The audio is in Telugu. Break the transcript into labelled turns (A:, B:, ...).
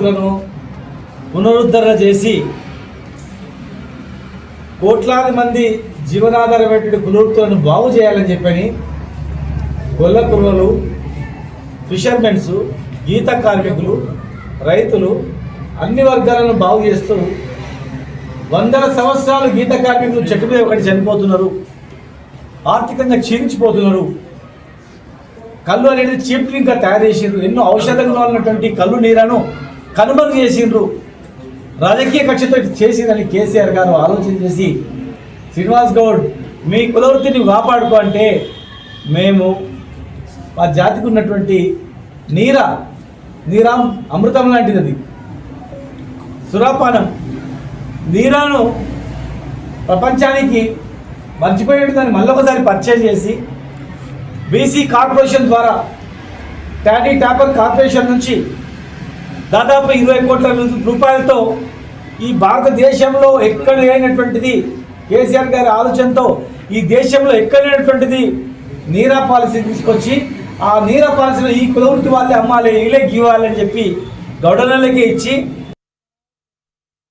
A: కులవృత్తులను పునరుద్ధరణ చేసి కోట్లాది మంది జీవనాధారమైనటువంటి కులవృత్తులను బాగు చేయాలని చెప్పని గొల్ల కుర్రలు, ఫిషర్మెన్స్, గీత కార్మికులు, రైతులు అన్ని వర్గాలను బాగు చేస్తూ వందల సంవత్సరాలు గీత కార్మికులు చెట్టు మీద ఒకటి చనిపోతున్నారు, ఆర్థికంగా క్షీణించిపోతున్నారు. కళ్ళు అనేది చీప్ డ్రింక్గా తయారు చేసిండ్రు. ఎన్నో ఔషధంగా ఉన్నటువంటి కళ్ళు నీరను కనుమరుగు చేసిండ్రు. రాజకీయ కక్షతో చేసిందని కేసీఆర్ గారు ఆలోచన చేసి, శ్రీనివాస్ గౌడ్ మీ కులవృత్తిని కాపాడుకో అంటే మేము మా జాతికి ఉన్నటువంటి నీరా అమృతం లాంటిది, అది సురాపానం. నీరాను ప్రపంచానికి మర్చిపోయినట్టు దాన్ని మళ్ళొకసారి పర్చేజ్ చేసి బీసీ కార్పొరేషన్ ద్వారా ట్యాడీ టాపర్ కార్పొరేషన్ నుంచి దాదాపు 20 కోట్ల రూపాయలతో ఈ భారతదేశంలో ఎక్కడ లేనటువంటిది, కేసీఆర్ గారి ఆలోచనతో ఈ దేశంలో ఎక్కడ లేనటువంటిది నీరా పాలసీ తీసుకొచ్చి ఆ నీరా పాలసీలో ఈ కులవృత్తి వాళ్ళే అమ్మాలి, వీళ్ళే గీవాలి అని చెప్పి గౌడనలకే ఇచ్చి